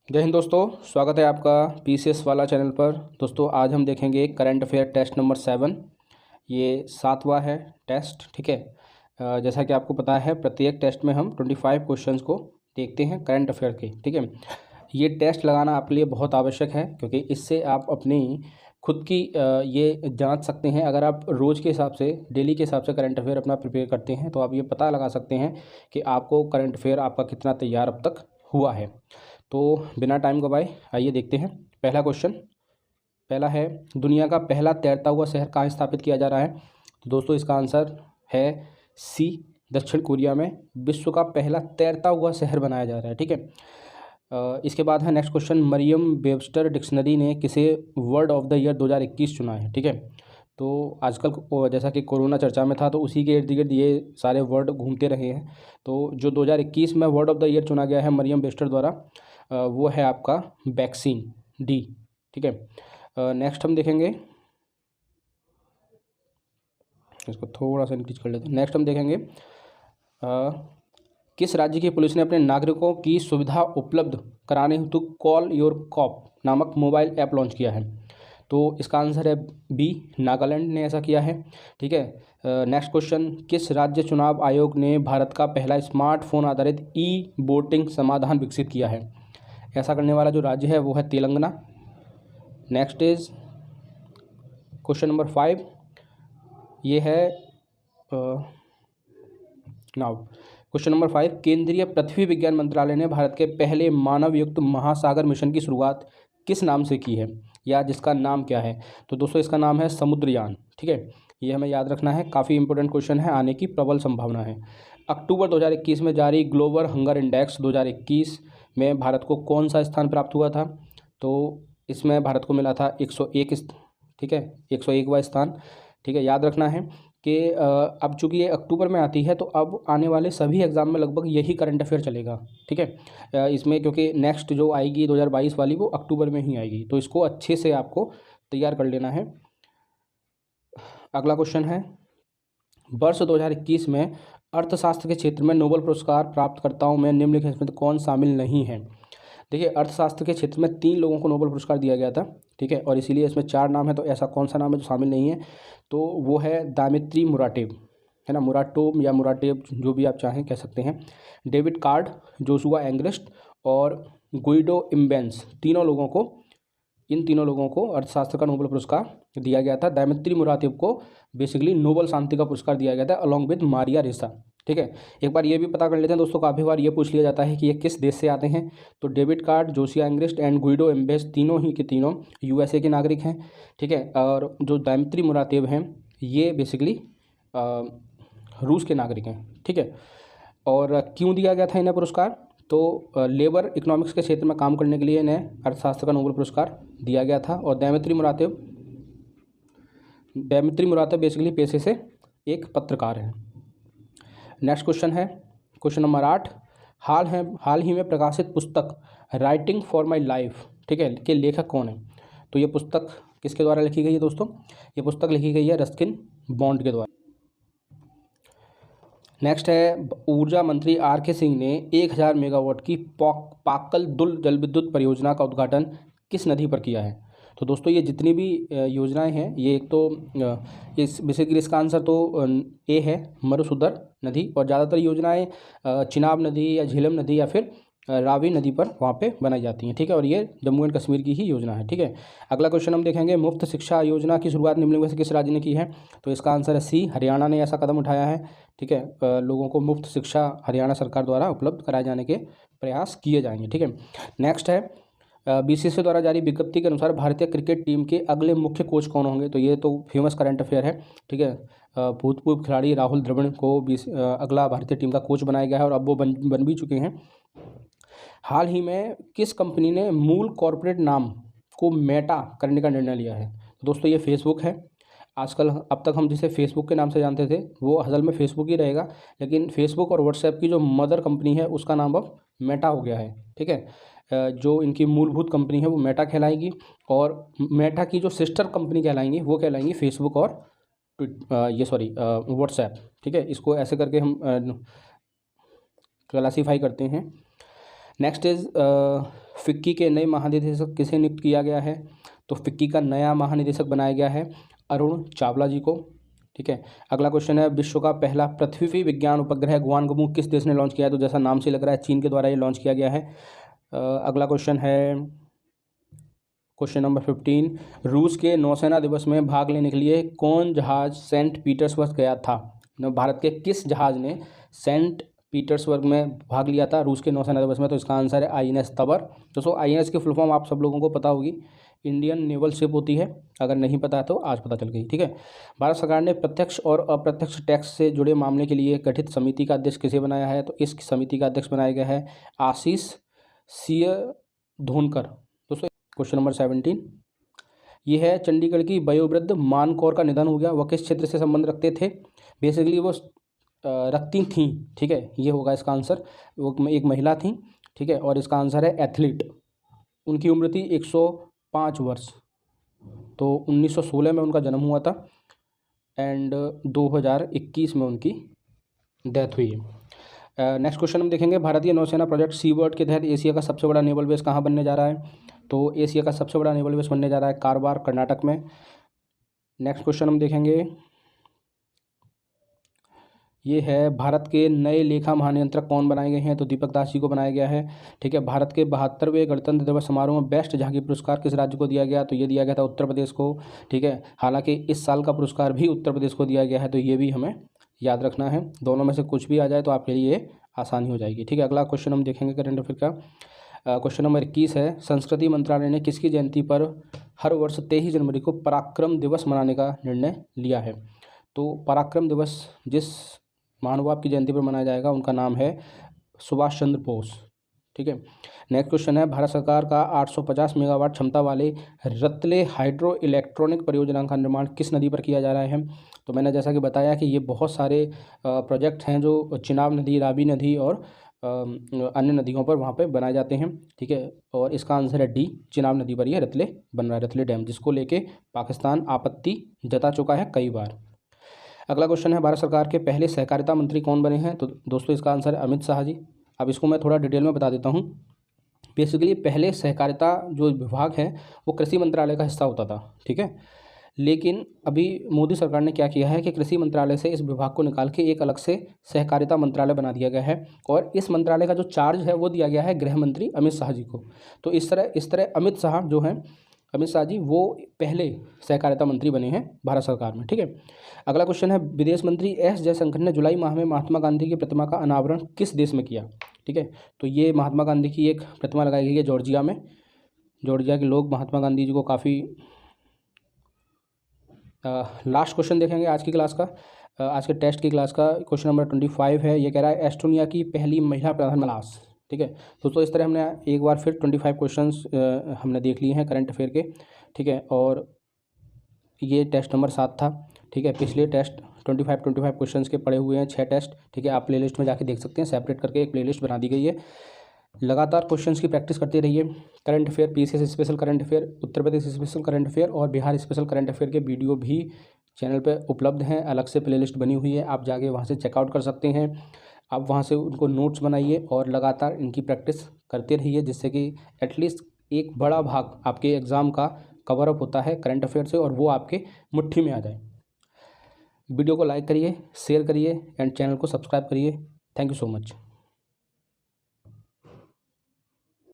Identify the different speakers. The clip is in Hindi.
Speaker 1: जय हिंद दोस्तों, स्वागत है आपका पीसीएस वाला चैनल पर। दोस्तों आज हम देखेंगे करंट अफेयर टेस्ट नंबर 7। ये 7वां है टेस्ट। ठीक है। जैसा कि आपको पता है प्रत्येक टेस्ट में हम 25 क्वेश्चंस को देखते हैं करंट अफेयर के। ठीक है। ये टेस्ट लगाना आपके लिए बहुत आवश्यक है क्योंकि इससे आप अपनी खुद की ये जांच सकते हैं। अगर आप रोज़ के हिसाब से डेली के हिसाब से करंट अफेयर अपना प्रिपेयर करते हैं तो आप ये पता लगा सकते हैं कि आपको करंट अफेयर आपका कितना तैयार अब तक हुआ है। तो बिना टाइम गवाए आइए देखते हैं। पहला क्वेश्चन पहला है, दुनिया का पहला तैरता हुआ शहर कहाँ स्थापित किया जा रहा है? तो दोस्तों इसका आंसर है सी, दक्षिण कोरिया में विश्व का पहला तैरता हुआ शहर बनाया जा रहा है। ठीक है। इसके बाद है next question, Merriam Webster dictionary ने किसे वर्ड ऑफ द ईयर 2021 चुना है? ठीक है। तो आजकल जैसा कि कोरोना चर्चा में था तो उसी के इर्द गिर्द ये सारे वर्ड घूमते रहे हैं। तो जो 2021 में वर्ड ऑफ द ईयर चुना गया है मरियम वेबस्टर द्वारा, वो है आपका वैक्सीन, डी। ठीक है। नेक्स्ट हम देखेंगे, इसको थोड़ा सा इंक्रीज कर लेते हैं। नेक्स्ट हम देखेंगे, किस राज्य की पुलिस ने अपने नागरिकों की सुविधा उपलब्ध कराने हेतु कॉल योर कॉप नामक मोबाइल ऐप लॉन्च किया है? तो इसका आंसर है बी, नागालैंड ने ऐसा किया है। ठीक है। नेक्स्ट क्वेश्चन, किस राज्य चुनाव आयोग ने भारत का पहला स्मार्टफोन आधारित ई वोटिंग समाधान विकसित किया है? ऐसा करने वाला जो राज्य है वो है Telangana. Next is question number 5। ये है नाउ क्वेश्चन नंबर 5, केंद्रीय पृथ्वी विज्ञान मंत्रालय ने भारत के पहले मानव युक्त महासागर मिशन की शुरुआत किस नाम से की है, या जिसका नाम क्या है? तो दोस्तों इसका नाम है समुद्रयान। ठीक है। ये हमें याद रखना है, काफ़ी इंपॉर्टेंट क्वेश्चन है, आने की प्रबल संभावना है। अक्टूबर 2021 में जारी ग्लोबल हंगर इंडेक्स 2021 में भारत को कौन सा स्थान प्राप्त हुआ था? तो इसमें भारत को मिला था 101। ठीक है, 101वां स्थान। ठीक है, याद रखना है कि अब चूंकि ये अक्टूबर में आती है तो अब आने वाले सभी एग्ज़ाम में लगभग यही करंट अफेयर चलेगा। ठीक है। इसमें क्योंकि नेक्स्ट जो आएगी 2022 वाली वो अक्टूबर में ही आएगी, तो इसको अच्छे से आपको तैयार कर लेना है। अगला क्वेश्चन है, वर्ष 2021 में अर्थशास्त्र के क्षेत्र में नोबेल पुरस्कार प्राप्तकर्ताओं में निम्नलिखित में कौन शामिल नहीं है? देखिए, अर्थशास्त्र के क्षेत्र में 3 लोगों को नोबेल पुरस्कार दिया गया था। ठीक है, और इसीलिए इसमें 4 नाम है, तो ऐसा कौन सा नाम है जो शामिल नहीं है? तो वो है दामित्री मुराटेव, है ना, मुराटोम या मुराटेव जो भी आप चाहें कह सकते हैं, डेविड कार्ड, जोशुआ एंग्रेस्ट और गुइडो इम्बेंस, इन तीनों लोगों को अर्थशास्त्र का नोबेल पुरस्कार दिया गया था। दामित्री मुराटेव को बेसिकली नोबेल शांति का पुरस्कार दिया गया था अलॉन्ग विद मारिया रेसा। ठीक है। एक बार ये भी पता कर लेते हैं दोस्तों, काफ़ी बार ये पूछ लिया जाता है कि ये किस देश से आते हैं। तो David Card, Joshua Angrist and Guido Imbens तीनों ही के तीनों यूएसए के नागरिक हैं। ठीक है। और जो दामित्री मुराटेव हैं ये बेसिकली रूस के नागरिक हैं। ठीक है। और क्यों दिया गया था इन्हें पुरस्कार? तो लेबर इकोनॉमिक्स के क्षेत्र में काम करने के लिए इन्हें अर्थशास्त्र का नोबेल पुरस्कार दिया गया था। और दामित्री मुराटेव बेसिकली पेशे से एक पत्रकार है। नेक्स्ट क्वेश्चन है क्वेश्चन नंबर 8, हाल ही में प्रकाशित पुस्तक राइटिंग फॉर माई लाइफ, ठीक है, के लेखक कौन है? तो ये पुस्तक किसके द्वारा लिखी गई है दोस्तों? ये पुस्तक लिखी गई है रस्किन बॉन्ड के द्वारा। नेक्स्ट है, ऊर्जा मंत्री आर के सिंह ने 1000 मेगावाट की पाकल दुल जल विद्युत परियोजना का उद्घाटन किस नदी पर किया है? तो दोस्तों ये जितनी भी योजनाएं हैं, ये एक तो इस बेसिकली इसका आंसर तो ए है, मरुसुदर नदी, और ज़्यादातर योजनाएं चिनाब नदी या झेलम नदी या फिर रावी नदी पर वहाँ पे बनाई जाती हैं। ठीक है, और ये जम्मू एंड कश्मीर की ही योजना है। ठीक है। अगला क्वेश्चन हम देखेंगे, मुफ्त शिक्षा योजना की शुरुआत निम्नलिखित में से किस राज्य ने की है? तो इसका आंसर है सी, हरियाणा ने ऐसा कदम उठाया है। ठीक है। लोगों को मुफ्त शिक्षा हरियाणा सरकार द्वारा उपलब्ध कराए जाने के प्रयास किए जाएंगे। ठीक है। नेक्स्ट है, बीसीसीआई द्वारा जारी विज्ञप्ति के अनुसार भारतीय क्रिकेट टीम के अगले मुख्य कोच कौन होंगे? तो ये तो फेमस करंट अफेयर है। ठीक है। भूतपूर्व खिलाड़ी राहुल द्रविड़ को अगला भारतीय टीम का कोच बनाया गया है और अब वो बन भी चुके हैं। हाल ही में किस कंपनी ने मूल कॉरपोरेट नाम को मेटा करने का निर्णय लिया है? दोस्तों ये फेसबुक है। आजकल अब तक हम जिसे फेसबुक के नाम से जानते थे वो असल में फेसबुक ही रहेगा, लेकिन फेसबुक और व्हाट्सएप की जो मदर कंपनी है उसका नाम अब मेटा हो गया है। ठीक है। जो इनकी मूलभूत कंपनी है वो मेटा कहलाएगी, और मेटा की जो सिस्टर कंपनी कहलाएंगी वो कहलाएंगी फेसबुक और व्हाट्सएप। ठीक है, इसको ऐसे करके हम क्लासीफाई करते हैं। नेक्स्ट इज फिक्की के नए महानिदेशक किसे नियुक्त किया गया है? तो फिक्की का नया महानिदेशक बनाया गया है अरुण चावला जी को। ठीक है, अगला क्वेश्चन है, विश्व का पहला पृथ्वी विज्ञान उपग्रह गुआंगमू किस देश ने लॉन्च किया है? तो जैसा नाम से लग रहा है चीन के द्वारा ये लॉन्च किया गया है। अगला क्वेश्चन है क्वेश्चन नंबर 15, रूस के नौसेना दिवस में भाग लेने के लिए कौन जहाज सेंट पीटर्सबर्ग गया था? भारत के किस जहाज ने सेंट पीटर्सबर्ग में भाग लिया था रूस के नौसेना दिवस में? तो इसका आंसर है INS तबर। दोस्तों INS की फुल फॉर्म आप सब लोगों को पता होगी, इंडियन नेवल शिप होती है, अगर नहीं पता है तो आज पता चल गई। ठीक है, भारत सरकार ने प्रत्यक्ष और अप्रत्यक्ष टैक्स से जुड़े मामले के लिए गठित समिति का अध्यक्ष किसे बनाया है? तो इस समिति का अध्यक्ष बनाया गया है आशीष सियधोनकर। दोस्तों क्वेश्चन नंबर 17, ये है, चंडीगढ़ की वयोवृद्ध मान कौर का निधन हो गया, वह किस क्षेत्र से संबंध रखते थे? बेसिकली वो रखती थीं। ठीक है, ये होगा इसका आंसर, वो एक महिला थी। ठीक है, और इसका आंसर है एथलीट। उनकी उम्र थी 105 वर्ष। तो 1916 में उनका जन्म हुआ था एंड 2021 में उनकी डेथ हुई है। नेक्स्ट क्वेश्चन हम देखेंगे, भारतीय नौसेना प्रोजेक्ट सी वर्ड के तहत एशिया का सबसे बड़ा नेवल बेस कहाँ बनने जा रहा है? तो एशिया का सबसे बड़ा नेवल बेस बनने जा रहा है कारवार, कर्नाटक में। नेक्स्ट क्वेश्चन हम देखेंगे, ये है, भारत के नए लेखा महानियंत्रक कौन बनाए गए हैं? तो दीपक दास जी को बनाया गया है। ठीक है, भारत के 72वें गणतंत्र दिवस समारोह में बेस्ट झांकी पुरस्कार किस राज्य को दिया गया? तो ये दिया गया था उत्तर प्रदेश को। ठीक है, हालांकि इस साल का पुरस्कार भी उत्तर प्रदेश को दिया गया है, तो ये भी हमें याद रखना है। दोनों में से कुछ भी आ जाए तो आपके लिए आसानी हो जाएगी। ठीक है, अगला क्वेश्चन हम देखेंगे करंट अफेयर का। क्वेश्चन नंबर 21 है, संस्कृति मंत्रालय ने किसकी जयंती पर हर वर्ष 23 जनवरी को पराक्रम दिवस मनाने का निर्णय लिया है? तो पराक्रम दिवस जिस महानुभाव की जयंती पर मनाया जाएगा उनका नाम है सुभाष चंद्र बोस। ठीक है, नेक्स्ट क्वेश्चन है, भारत सरकार का 850 मेगावाट क्षमता वाले रतले हाइड्रो इलेक्ट्रॉनिक परियोजना का निर्माण किस नदी पर किया जा रहा है? तो मैंने जैसा कि बताया कि ये बहुत सारे प्रोजेक्ट हैं जो चिनाब नदी, रावी नदी और अन्य नदियों पर वहाँ पे बनाए जाते हैं। ठीक है, और इसका आंसर है डी, चिनाब नदी पर यह रतले बन रहा है, रतले डैम, जिसको लेके पाकिस्तान आपत्ति जता चुका है कई बार। अगला क्वेश्चन है, भारत सरकार के पहले सहकारिता मंत्री कौन बने हैं? तो दोस्तों इसका आंसर है अमित शाह जी। अब इसको मैं थोड़ा डिटेल में बता देता हूँ। बेसिकली पहले सहकारिता जो विभाग है वो कृषि मंत्रालय का हिस्सा होता था। ठीक है, लेकिन अभी मोदी सरकार ने क्या किया है कि कृषि मंत्रालय से इस विभाग को निकाल के एक अलग से सहकारिता मंत्रालय बना दिया गया है, और इस मंत्रालय का जो चार्ज है वो दिया गया है गृह मंत्री अमित शाह जी को। तो इस तरह अमित शाह जो हैं, अमित शाह जी वो पहले सहकारिता मंत्री बने हैं भारत सरकार में। ठीक है, अगला क्वेश्चन है, विदेश मंत्री एस जयशंकर ने जुलाई माह में महात्मा गांधी की प्रतिमा का अनावरण किस देश में किया? ठीक है, तो ये महात्मा गांधी की एक प्रतिमा लगाई गई है जॉर्जिया में। जॉर्जिया के लोग महात्मा गांधी जी को काफ़ी लास्ट क्वेश्चन देखेंगे आज की क्लास का, आज के टेस्ट की क्लास का। क्वेश्चन नंबर 25 है, ये कह रहा है, एस्टोनिया की पहली महिला प्रधानमंत्री। ठीक है दोस्तों, इस तरह हमने एक बार फिर 25 क्वेश्चंस हमने देख लिए हैं करंट अफेयर के। ठीक है, और ये टेस्ट नंबर 7 था। ठीक है, पिछले टेस्ट 25 क्वेश्चंस के पड़े हुए हैं 6 टेस्ट। ठीक है, आप प्लेलिस्ट में जाके देख सकते हैं, सेपरेट करके एक प्लेलिस्ट बना दी गई है। लगातार क्वेश्चंस की प्रैक्टिस करते रहिए। Current affair, PCS special current affair, Uttar Pradesh special current affair और बिहार स्पेशल करंट अफेयर के वीडियो भी चैनल पे उपलब्ध हैं, अलग से प्लेलिस्ट बनी हुई है, आप जाके वहाँ से चेकआउट कर सकते हैं। आप वहाँ से उनको नोट्स बनाइए और लगातार इनकी प्रैक्टिस करते रहिए, जिससे कि एटलीस्ट एक बड़ा भाग आपके एग्ज़ाम का कवर अप होता है करंट अफेयर से और वो आपके मुट्ठी में आ जाए। वीडियो को लाइक करिए, शेयर करिए एंड चैनल को सब्सक्राइब करिए। Thank you so much.